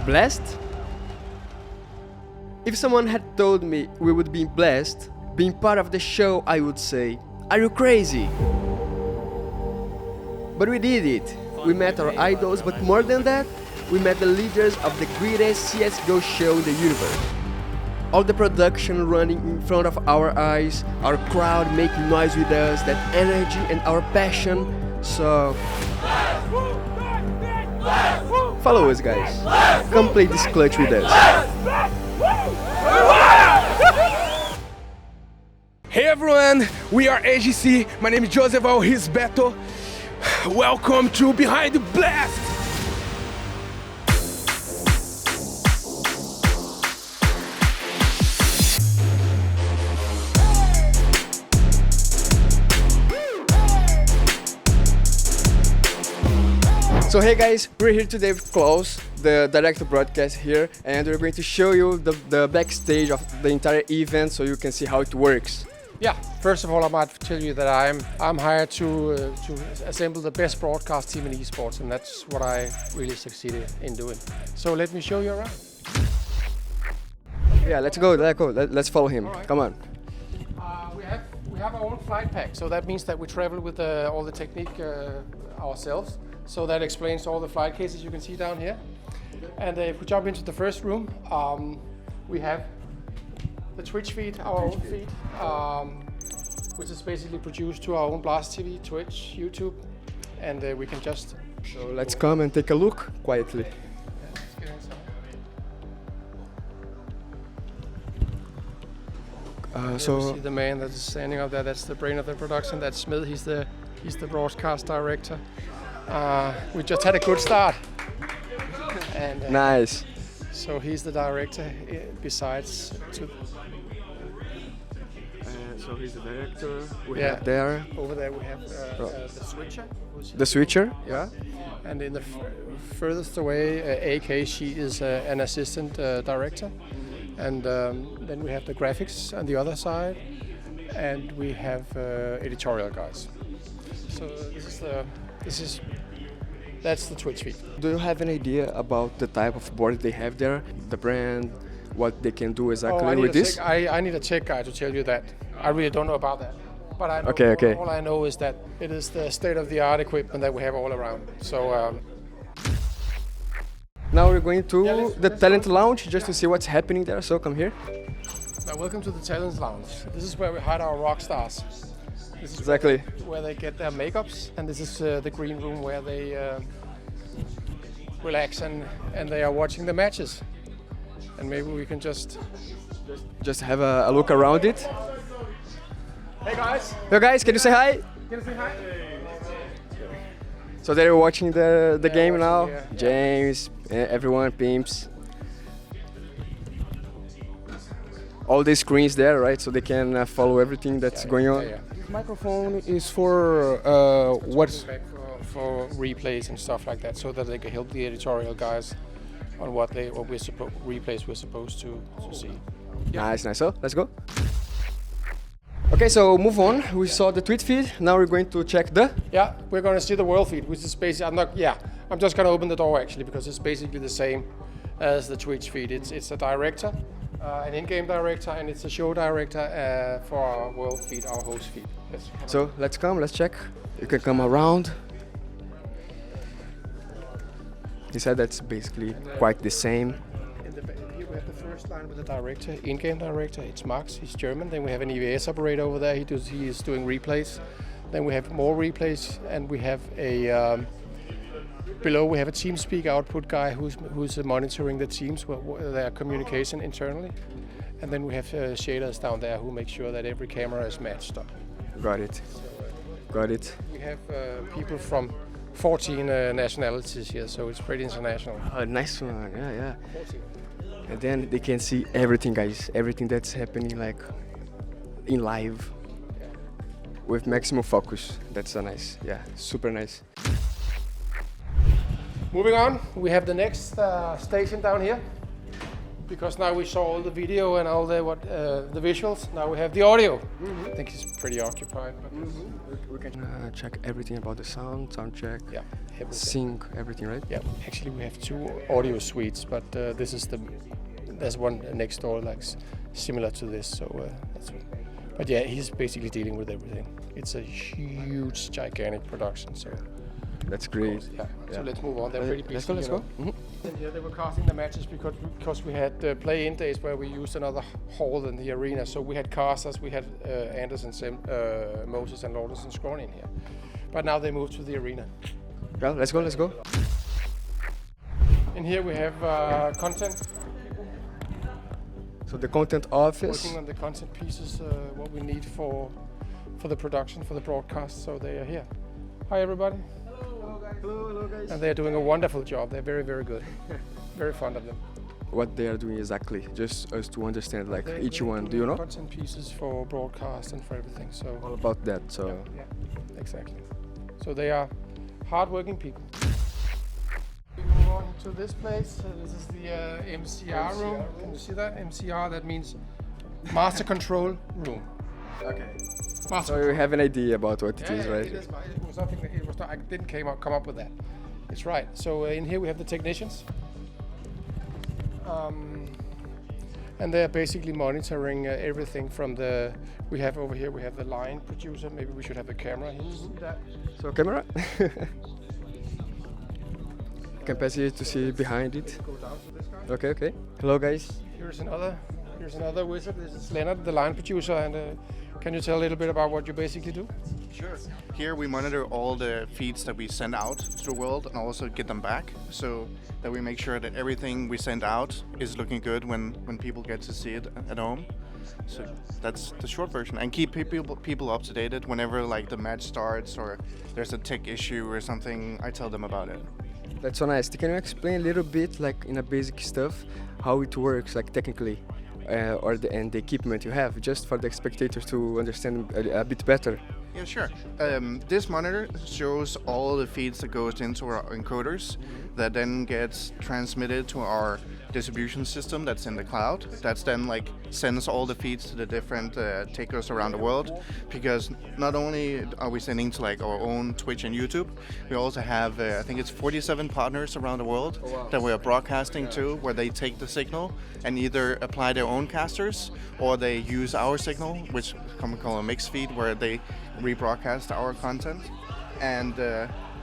Blessed? If someone had told me we would be blessed, being part of the show, I would say, are you crazy? But we did it. We met our idols, but more than that, we met the leaders of the greatest CSGO show in the universe. All the production running in front of our eyes, our crowd making noise with us, that energy and our passion. So follow us, guys. Come play this clutch with us. Hey everyone, we are AGC. My name is Joseph Alriz Beto. Welcome to Behind the Blast. So hey guys, we're here today with Klaus, the director broadcast here, and we're going to show you the backstage of the entire event so you can see how it works. Yeah, first of all, I might tell you that I'm hired to assemble the best broadcast team in esports, and that's what I really succeeded in doing. So let me show you around. Yeah, let's go, let's follow him. Right. Come on. We have our own flight pack, so that means that we travel with all the technique ourselves. So that explains all the flight cases you can see down here. And if we jump into the first room, we have the Twitch feed, our own feed, which is basically produced to our own Blast TV, Twitch, YouTube, and we can just... So let's come and take a look quietly. Yeah, let's get inside. So See the man that is standing up there, that's the brain of the production, that's Smith, he's the broadcast director. We just had a good start. And, nice. So he's the director besides... So he's the director. We Yeah. have there Over there we have the switcher. the switcher. Yeah. And in the furthest away, AK, she is an assistant director. And then we have the graphics on the other side. And we have editorial guys. So that's the Twitch feed. Do you have an idea about the type of board they have there, the brand, what they can do exactly with this? I need a tech guy to tell you that. I really don't know about that. But I know, Okay. all I know is that it is the state-of-the-art equipment that we have all around. So Now we're going to let's talent go. lounge just to see what's happening there. So come here. now welcome to the Talent Lounge. This is where we hide our rock stars. This is Exactly. where they get their makeups, and this is the green room where they relax and they are watching the matches. And maybe we can just Have a look around it. Hey guys, Yo guys, can you say hi? can you say hi? So they're watching the game watching, now. yeah. James, everyone, Pimps. All the screens there, right? So they can follow everything that's going on. Yeah. This microphone is for what's Back for replays and stuff like that, so that they can help the editorial guys on replays we're supposed to see. Nice. So let's go. Okay, so move on. We saw the tweet feed. Now we're going to check the. Yeah, we're going to see the world feed, which is basically I'm just going to open the door actually because it's basically the same as the Twitch feed. It's a director, an in-game director, and it's a show director for our world feed, our host feed. Yes. So let's check. You can come around. He said that's basically quite the same. Here we have the first line with the director, in-game director. It's Max. He's German. Then we have an EVS operator over there. He is doing replays. Then we have more replays, and we have a below we have a TeamSpeak output guy who's monitoring the teams, their communication internally. And then we have shaders down there who make sure that every camera is matched up. Got it. We have people from 14 nationalities here, so it's pretty international. Nice one. Yeah. 14. And then they can see everything, guys. Everything that's happening like in live with maximum focus. That's nice. Yeah, super nice. Moving on, we have the next station down here. because now we saw all the video and all the the visuals. Now we have the audio. I think he's pretty occupied. But We can check everything about the sound check, yeah, everything. sync, everything, right? Yeah, actually we have two audio suites, but this is there's one next door like similar to this. So that's what. But yeah, he's basically dealing with everything. It's a huge, gigantic production. So That's great. yeah. So let's move on. They're pretty busy. Let's go, let's you go. know. And here they were casting the matches because we had play-in days where we used another hall in the arena. So we had casters, we had Anderson, Moses, and Lourdes and Scrawny in here. But now they moved to the arena. Well, let's go, let's go. And here we have content. So the content office. Working on the content pieces, what we need for the production, for the broadcast. So they are here. Hi everybody. Hello guys. And they're doing a wonderful job. They're very, very good. Very fond of them. What they are doing exactly, just us to understand, like each one. Do you know? Content pieces for broadcast and for everything. So All about that. So yeah, exactly. So they are hard-working people. We move on to this place. This is the MCR room. Can you see that? MCR, that means Master Control Room. okay. Master So you have an idea about what it is, right? It is. It was nothing. It was not. I didn't come up with that. It's right. So in here we have the technicians, and they're basically monitoring everything from the. We have over here. We have the line producer. Maybe we should have the camera here to see that. So camera. Can pass here to see behind it. Go down to this guy. Okay, okay. Hello guys. Here's another wizard. This is Leonard, the line producer, and can you tell a little bit about what you basically do? Sure. Here we monitor all the feeds that we send out to the world and also get them back, so that we make sure that everything we send out is looking good when people get to see it at home. So that's the short version, and keep people up to date whenever like the match starts or there's a tech issue or something. I tell them about it. That's so nice. Can you explain a little bit, like in a basic stuff, how it works, like technically, and the equipment you have, just for the spectators to understand a bit better? Yeah, sure. This monitor shows all the feeds that goes into our encoders that then gets transmitted to our distribution system that's in the cloud. That's then like sends all the feeds to the different takers around the world, because not only are we sending to like our own Twitch and YouTube, we also have I think it's 47 partners around the world that we are broadcasting to, where they take the signal and either apply their own casters or they use our signal, which we call a mixed feed, where they rebroadcast our content. And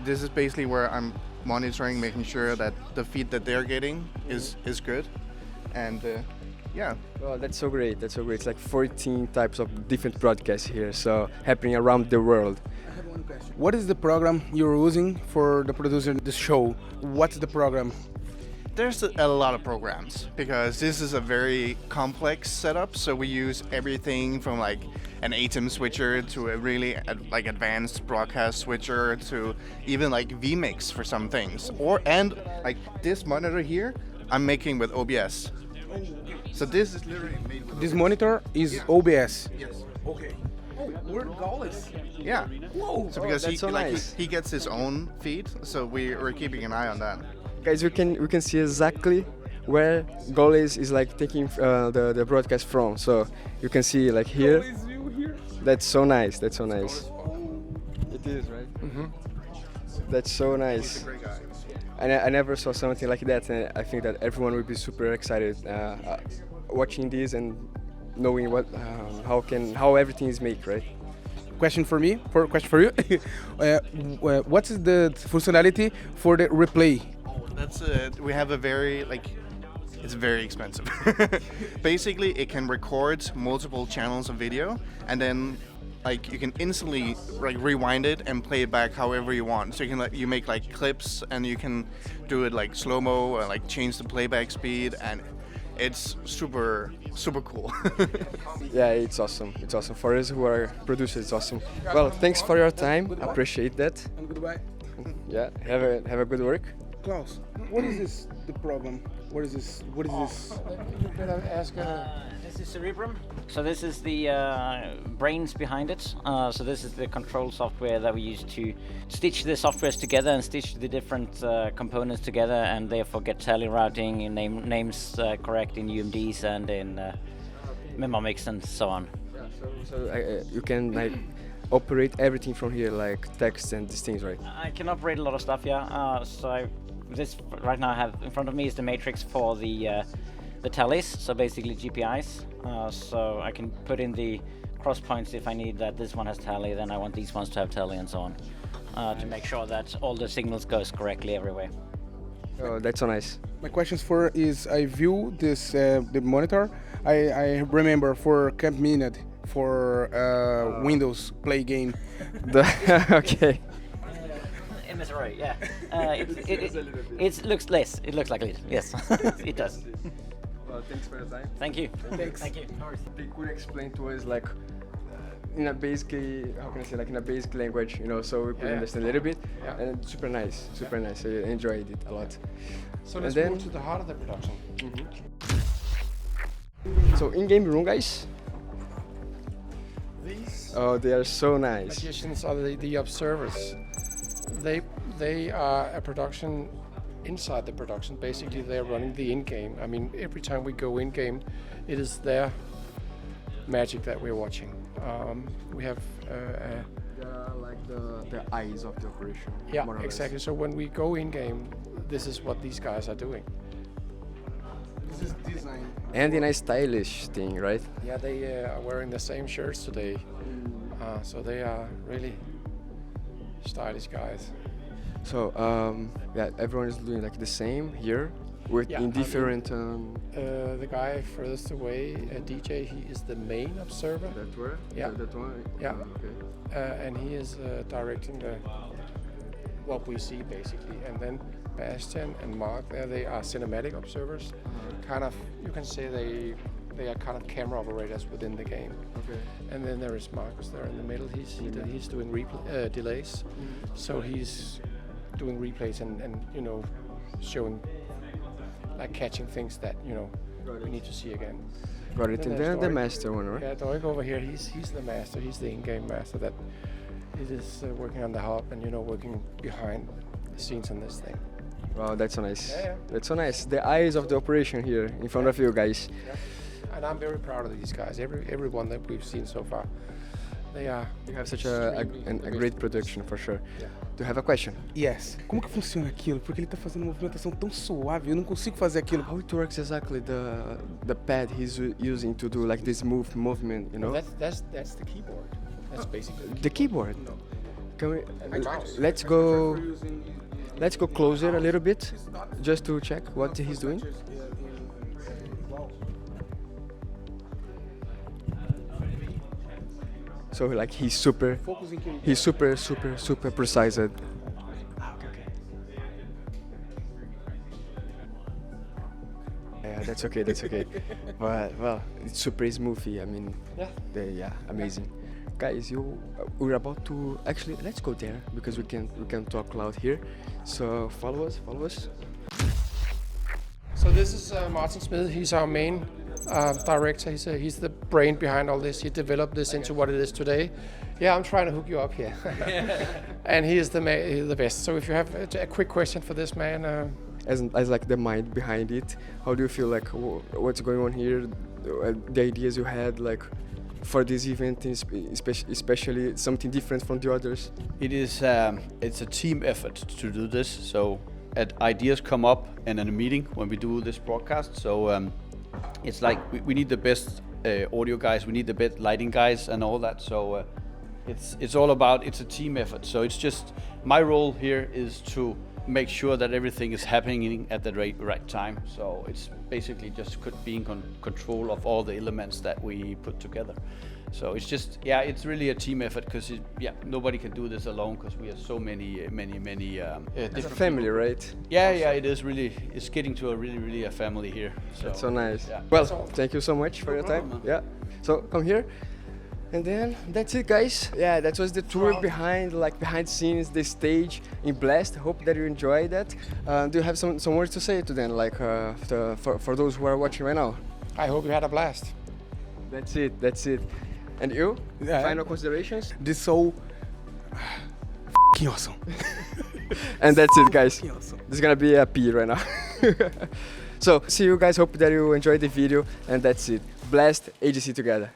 this is basically where I'm monitoring, making sure that the feed that they're getting is good. And yeah. Well, that's so great. That's so great. It's like 14 types of different broadcasts here, so happening around the world. I have one question. What is the program you're using for the producer of the show? What's the program? There's a lot of programs because this is a very complex setup. So we use everything from like an ATEM switcher to a really like advanced broadcast switcher to even like vMix for some things. And like this monitor here, I'm making with OBS. So this is literally made with This OBS. monitor is Yeah. OBS. Yes. Okay. Oh, we're goalless. Yeah. Whoa. So because that's so nice. he gets his own feed, so we're keeping an eye on that. Guys, we can see exactly where Goles is like taking the broadcast from. So you can see like here. Is you here? That's so nice. That's so nice. It is, right? That's so nice. Great guy. And I never saw something like that, and I think that everyone will be super excited watching this and knowing what how everything is made, right? Question for me. Question for you. What is the functionality for the replay? That's we have a very it's very expensive. Basically, it can record multiple channels of video, and then like you can instantly like rewind it and play it back however you want. So you can you make like clips, and you can do it like slow mo, or like change the playback speed, and it's super cool. Yeah, it's awesome. It's awesome for us who are producers. It's awesome. Well, thanks for your time. Appreciate that. And goodbye. Yeah, have a good work. Klaus, what is this? The problem? What is this? What is this? You better ask. This is Cerebrum. So this is the brains behind it. So this is the control software that we use to stitch the softwares together and stitch the different components together, and therefore get tally routing and names correct in UMDs and in mnemonics and so on. Yeah, so you can like operate everything from here, like text and these things, right? I can operate a lot of stuff, yeah. So this right now I have in front of me is the matrix for the tallies, so basically GPIs. So I can put in the cross points if I need that this one has tally, then I want these ones to have tally and so on, to make sure that all the signals goes correctly everywhere. Oh, that's so nice. My questions for is I view this the monitor. I remember for Camp Minute for Windows play game. Okay. MSRO, yeah. It looks less. It looks like it. Yes, it does. Well, thanks for your time. Thank you. Thanks. Thank you. They could explain to us like in a basic, how can I say, like in a basic language, you know, so we could Yeah. understand a little bit. Yeah. And super nice, super nice. I enjoyed it a lot. So And let's then- move to the heart of the production. So in-game room, guys. These Oh, they are so nice. magicians are the observers. They are a production inside the production. Basically, they're running the in-game. I mean, every time we go in-game, it is their magic that we're watching. We have Like the eyes of the operation. yeah, more or less. exactly. So when we go in-game, this is what these guys are doing. This is design. And in a stylish thing, right? Yeah, they are wearing the same shirts today, so they are really stylish guys. So yeah, everyone is doing like the same here, with Yeah, I in mean- different. The guy furthest away, DJ, he is the main observer, That were. Yeah. That one. Yeah. Okay. and he is directing what we see basically. And then Bastian and Mark, there they are cinematic observers. Kind of, you can say they are kind of camera operators within the game. Okay. And then there is Marcus there in the middle. He's doing delays, so he's doing replays and you know showing, like catching things that you know we need to see again. Got it. Then And there's then the Doig. master one, right? Yeah, Doig over here, he's the master. He's the in-game master that is working on the hub and you know working behind the scenes on this thing. Wow, that's so nice. Yeah, yeah. That's so nice. The eyes of the operation here in front of you guys. And I'm very proud of these guys. Everyone that we've seen so far, they are. You have such extremely a great production for sure. Yeah. Do you have a question? Yes. Como que funciona aquilo? Porque ele tá fazendo uma movimentação tão suave, eu não consigo fazer aquilo. How it works exactly? The pad he's using to do like this movement, you know? That's the keyboard. That's basically The keyboard. No. Can we? And the mouse. Let's go. Let's go closer a little bit, just to check what he's doing. So like he's super precise. Yeah, that's okay. That's okay. But well, it's super smoothie. I mean, Yeah. yeah, amazing. Guys, we're about to actually let's go there because we can talk loud here. So follow us. So this is Martin Smith. He's our main director. He's the brain behind all this. He developed this into what it is today. Yeah, I'm trying to hook you up here. And he is the best. So if you have a quick question for this man, As like the mind behind it, how do you feel like what's going on here? The ideas you had like for this event, especially something different from the others. It is it's a team effort to do this. So ideas come up in a meeting when we do this broadcast. So it's like we need the best audio guys, we need the best lighting guys, and all that. So it's all about it's a team effort. So it's just my role here is to make sure that everything is happening at the right time. So it's basically just being control of all the elements that we put together. So it's just it's really a team effort because nobody can do this alone because we have so many It's a different family, people. right? Yeah, it is really. It's getting to a really a family here. So That's so nice. Yeah. Well, thank you so much for your time. problem, man. Yeah. So come here. And then that's it, guys. Yeah, that was the tour behind scenes, the stage in Blast. Hope that you enjoyed that. Do you have some words to say to them, like for those who are watching right now? I hope you had a blast. That's it. That's it. And you? Yeah. Final considerations? This is so awesome. And that's it, guys. Awesome. This is gonna be a P right now. So see you guys. Hope that you enjoyed the video. And that's it. Blast AGC together.